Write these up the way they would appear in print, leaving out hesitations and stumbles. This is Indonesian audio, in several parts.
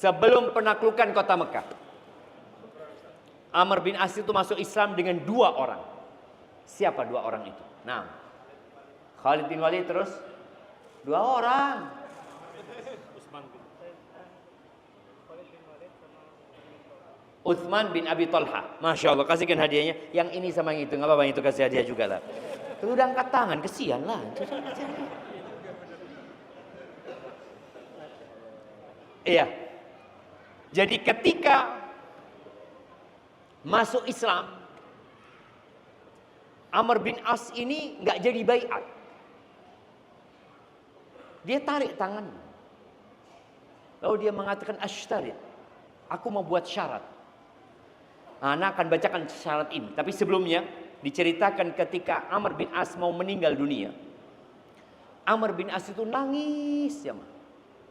sebelum penaklukan kota Mekah, Amr bin As itu masuk Islam dengan 2 orang. Siapa 2 orang itu? Nah, Khalid bin Walid terus 2 orang. Utsman bin Abi Talha. Masya Allah, kasihkan hadiahnya. Yang ini sama yang itu, nggak apa-apa, itu kasih hadiah juga lah. Itu udah angkat tangan, kesian lah. Iya. Jadi ketika masuk Islam, Amr bin As ini nggak jadi baiat. Dia tarik tangannya. Lalu dia mengatakan asytarit. Aku mau buat syarat. Anak akan bacakan syarat ini. Tapi sebelumnya diceritakan ketika Amr bin As mau meninggal dunia. Amr bin As itu nangis ya,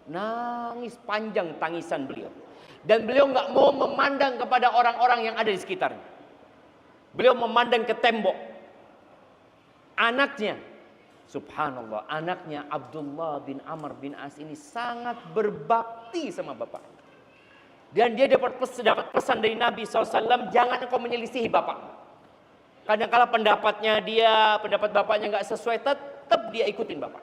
nangis panjang tangisan beliau. Dan beliau nggak mau memandang kepada orang-orang yang ada di sekitarnya. Beliau memandang ke tembok. Anaknya, subhanallah, anaknya Abdullah bin Amr bin As ini sangat berbakti sama bapaknya. Dan dia dapat pesan dari Nabi SAW, jangan engkau menyelisih bapak. Kadang-kala pendapat bapaknya nggak sesuai, tetap dia ikutin bapak.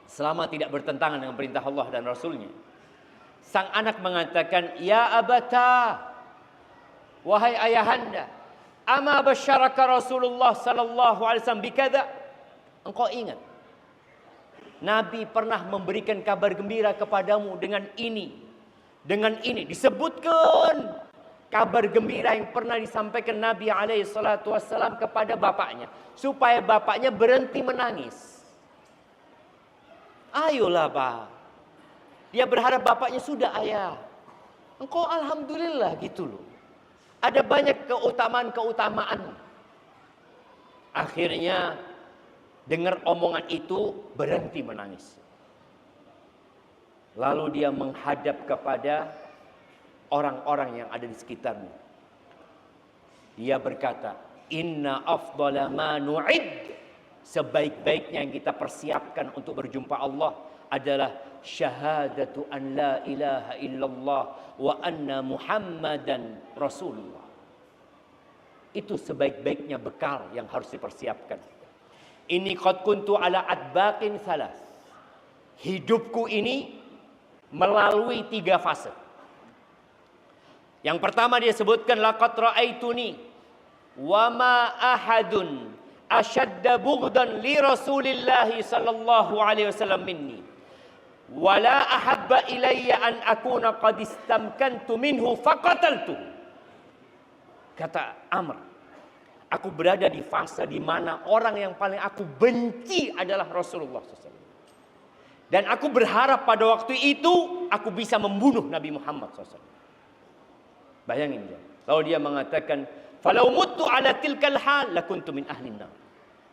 Selama tidak bertentangan dengan perintah Allah dan Rasulnya. Sang anak mengatakan, ya abata, wahai ayahanda, ama basyaraka Rasulullah sallallahu alaihi wasallam bikada. Engkau ingat, Nabi pernah memberikan kabar gembira kepadamu dengan ini. Dengan ini disebutkan kabar gembira yang pernah disampaikan Nabi alaihi salatu wassalam kepada bapaknya, supaya bapaknya berhenti menangis. Ayolah Pak. Dia berharap bapaknya, sudah ayah, engkau alhamdulillah gitu loh. Ada banyak keutamaan. Akhirnya dengar omongan itu, berhenti menangis. Lalu dia menghadap kepada orang-orang yang ada di sekitarnya. Dia berkata, inna afdala ma nu'id, sebaik-baiknya yang kita persiapkan untuk berjumpa Allah adalah syahadatu an la ilaha illallah wa anna muhammadan rasulullah. Itu sebaik-baiknya bekal yang harus dipersiapkan. Ini qad kuntu ala adbaqin salas. Hidupku ini melalui 3 fase. Yang pertama dia sebutkan, laqad ra'aituni wa ma ahadun ashadda bughdan li Rasulillah sallallahu alaihi wasallam minni wa la ahabba ilayya an akuna qad istamkantu minhu faqataltu. Kata Amr, aku berada di fase di mana orang yang paling aku benci adalah Rasulullah SAW. Dan aku berharap pada waktu itu aku bisa membunuh Nabi Muhammad SAW. Bayangin dia. Lalu dia mengatakan, falau muttu ala tilkal hal lakuntu min ahlin nar.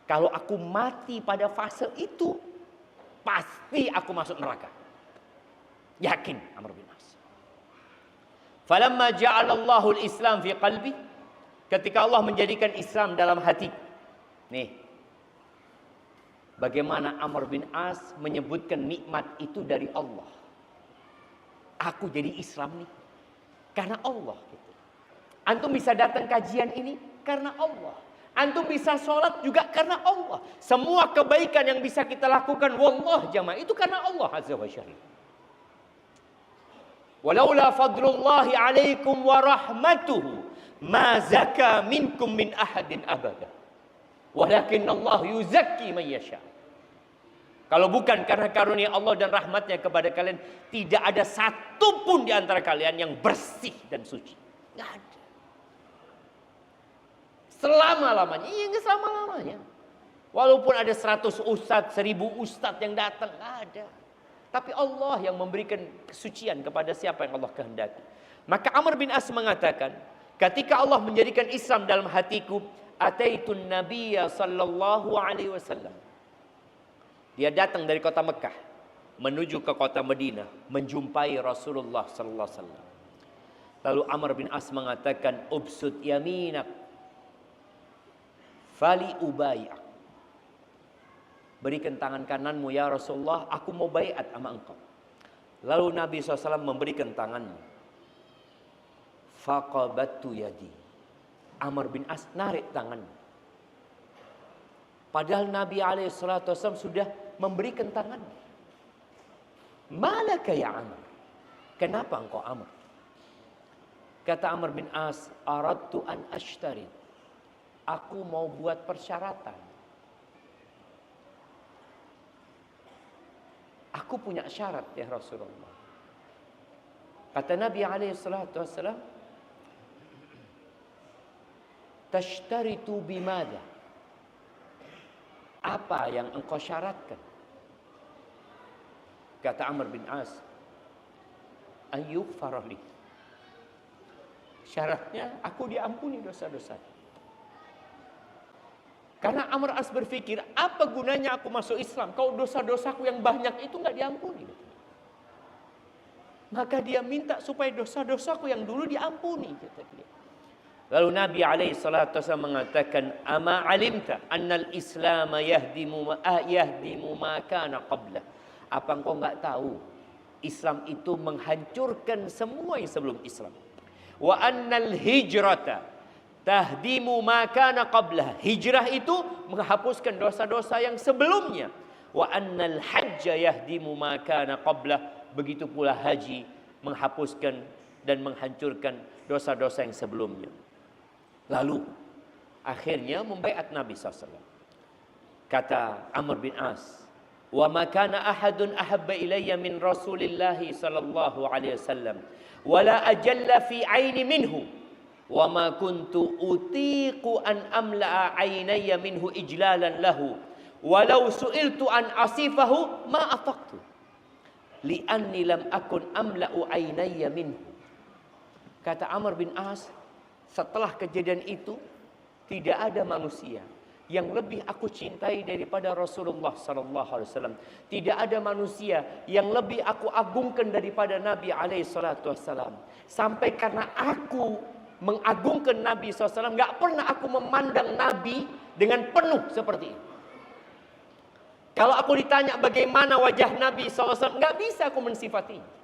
Kalau aku mati pada fase itu, pasti aku masuk neraka. Yakin Amr bin As. Falamma ja'alallahu al-Islam fi qalbi, ketika Allah menjadikan Islam dalam hati. Nih, bagaimana Amr bin As menyebutkan nikmat itu dari Allah. Aku jadi Islam nih karena Allah gitu. Antum bisa datang kajian ini karena Allah. Antum bisa sholat juga karena Allah. Semua kebaikan yang bisa kita lakukan, wallah jamaah, itu karena Allah azza wa jalla. Walaula fadlullahi alaikum wa rahmatuhu ma zaka minkum min ahadin abada. Walakin Allah yuzakki man yasha. Kalau bukan karena karunia Allah dan rahmatnya kepada kalian, tidak ada satu pun di antara kalian yang bersih dan suci. Nggak ada. Selama-lamanya. Iya, nggak selama-lamanya. Walaupun ada 100 ustadz, 1000 ustadz yang datang, nggak ada. Tapi Allah yang memberikan kesucian kepada siapa yang Allah kehendaki. Maka Amr bin As mengatakan, ketika Allah menjadikan Islam dalam hatiku, ataitun nabiyya sallallahu alaihi wasallam. Dia datang dari kota Mekah menuju ke kota Madinah menjumpai Rasulullah sallallahu alaihi wasallam. Lalu Amr bin As mengatakan, ubsut yaminak fali ubayyak. Berikan tangan kananmu ya Rasulullah, aku mau baiat sama engkau. Lalu Nabi SAW memberikan tangannya. Faqabattu yadi. Amr bin As narik tangannya. Padahal Nabi SAW sudah memberikan tangannya. Malaka ya Amr? Kenapa engkau Amr? Kata Amr bin As, aradtu an ashtari. Aku mau buat persyaratan. Aku punya syarat ya Rasulullah. Kata Nabi SAW, tashtaritu bimada? Apa yang engkau syaratkan? Kata Amr bin As, ayyughfara li. Syaratnya aku diampuni dosa-dosa. Karena Amr As berpikir, apa gunanya aku masuk Islam kalau dosa-dosaku yang banyak itu nggak diampuni. Maka dia minta supaya dosa-dosaku yang dulu diampuni. Lalu Nabi SAW mengatakan, ama alimta annal Islam yahdimu ma kana qabla. Apa engkau nggak tahu Islam itu menghancurkan semua yang sebelum Islam. Wa annal hijrata tahdimu ma kana qablah. Hijrah itu menghapuskan dosa-dosa yang sebelumnya. Wa annal hajja yahdimu ma kana qablah. Begitu pula haji menghapuskan dan menghancurkan dosa-dosa yang sebelumnya. Lalu akhirnya membaiat Nabi SAW. Kata Amr bin As, wa ma kana ahadun ahabba ilayya min Rasulillah sallallahu alaihi wasallam wala ajalla fi aini minhu wa ma kuntu utiqu an amla'a aynayya minhu ijlalan lahu walau su'iltu an asifahu ma afaqtu li'anni lam akun amla'u aynayya minhu. Kata Amr bin As, setelah kejadian itu tidak ada manusia yang lebih aku cintai daripada Rasulullah sallallahu alaihi wasallam. Tidak ada manusia yang lebih aku agungkan daripada Nabi alaihi salatu wasallam. Sampai karena aku mengagungkan Nabi SAW, nggak pernah aku memandang Nabi dengan penuh seperti itu. Kalau aku ditanya bagaimana wajah Nabi SAW, nggak bisa aku mensifatinya.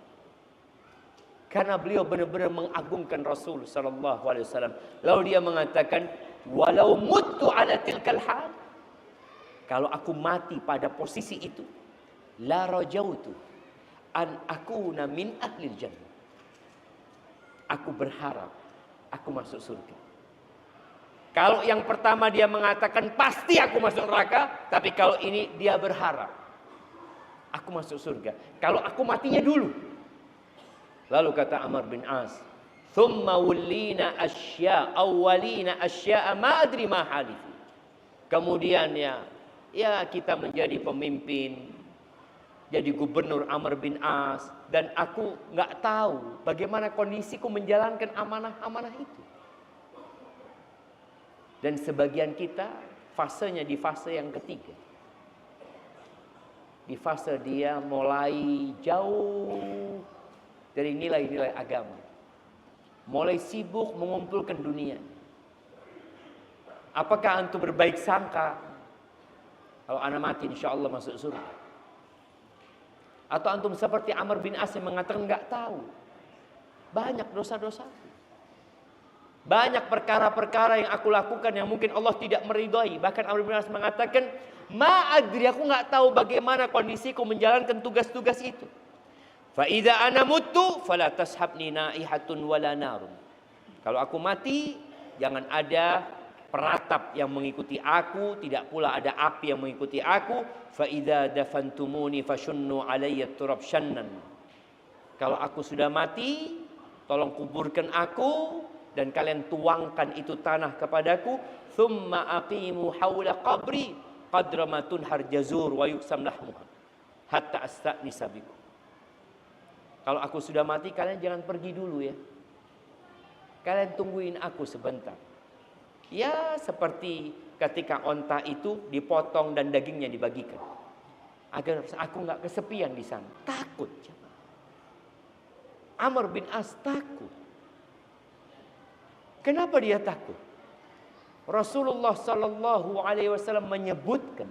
Karena beliau benar-benar mengagungkan Rasul sallallahu alaihi wasallam. Lalu dia mengatakan, walau muttu ala tilkal hal, kalau aku mati pada posisi itu, la rajautu an akuna min ahlil jannah. Aku berharap aku masuk surga. Kalau yang pertama dia mengatakan pasti aku masuk neraka, tapi kalau ini dia berharap aku masuk surga. Kalau aku matinya dulu. Lalu kata Amr bin As, thumma wallina asya awwalina asya ma adri ma halifu. Kemudian ya kita menjadi pemimpin, jadi gubernur Amr bin As, dan aku nggak tahu bagaimana kondisiku menjalankan amanah-amanah itu. Dan sebagian kita fasenya di fase yang ketiga. Di fase dia mulai jauh dari nilai-nilai agama. Mulai sibuk mengumpulkan dunia. Apakah antum berbaik sangka kalau anak mati insya Allah masuk surga? Atau antum seperti Amr bin As yang mengatakan nggak tahu. Banyak dosa-dosa. Banyak perkara-perkara yang aku lakukan yang mungkin Allah tidak meridhai. Bahkan Amr bin As mengatakan, ma adri, aku nggak tahu bagaimana kondisiku menjalankan tugas-tugas itu. Fa idza ana muttu fala tashabni naihatun wala narun. Kalau aku mati, jangan ada peratap yang mengikuti aku, tidak pula ada api yang mengikuti aku. Fa idza dafantumuni fashunnu alayya turab shannan. Kalau aku sudah mati, tolong kuburkan aku dan kalian tuangkan itu tanah kepadaku. Thumma aqimu hawla qabri qadra ma tunhar jazur wa yuksam lahmuha hatta asta'nisa bikum. Kalau aku sudah mati, kalian jangan pergi dulu ya. Kalian tungguin aku sebentar. Ya seperti ketika onta itu dipotong dan dagingnya dibagikan. Agar aku nggak kesepian di sana. Takut. Amr bin As takut. Kenapa dia takut? Rasulullah Sallallahu Alaihi Wasallam menyebutkan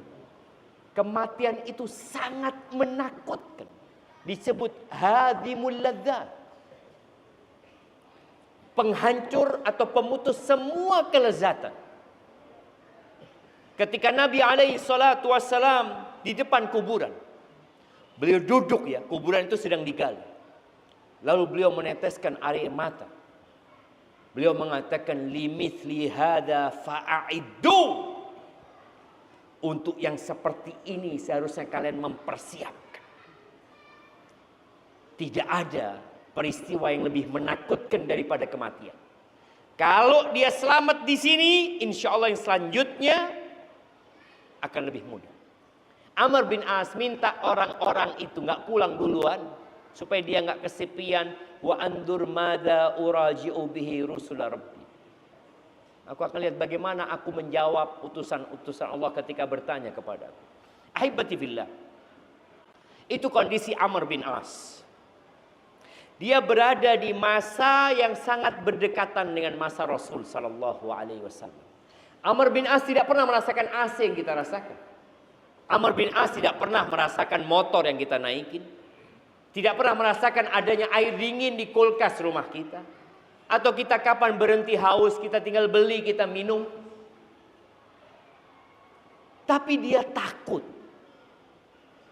kematian itu sangat menakutkan. disebut hadimul ladzat. Penghancur atau pemutus semua kelezatan. Ketika Nabi alaihi salatu wassalam di depan kuburan, beliau duduk ya, kuburan itu sedang digali. Lalu beliau meneteskan air mata. Beliau mengatakan limithli hada fa'iddu. Untuk yang seperti ini seharusnya kalian mempersiapkan. Tidak ada peristiwa yang lebih menakutkan daripada kematian. Kalau dia selamat di sini, insya Allah yang selanjutnya akan lebih mudah. Amr bin As minta orang-orang itu nggak pulang duluan supaya dia nggak kesepian. Wa andur mada uraji'u bihi rusul rabbi. Aku akan lihat bagaimana aku menjawab utusan-utusan Allah ketika bertanya kepadaku. Ahibati fillah. Itu kondisi Amr bin As. Dia berada di masa yang sangat berdekatan dengan masa Rasul sallallahu alaihi wasallam. Amr bin As tidak pernah merasakan AC yang kita rasakan. Amr bin As tidak pernah merasakan motor yang kita naikin. Tidak pernah merasakan adanya air dingin di kulkas rumah kita. Atau kita kapan berhenti haus, kita tinggal beli, kita minum. Tapi dia takut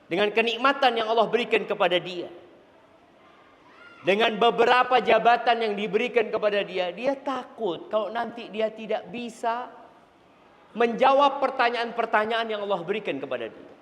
dengan kenikmatan yang Allah berikan kepada dia. Dengan beberapa jabatan yang diberikan kepada dia, dia takut kalau nanti dia tidak bisa menjawab pertanyaan-pertanyaan yang Allah berikan kepada dia.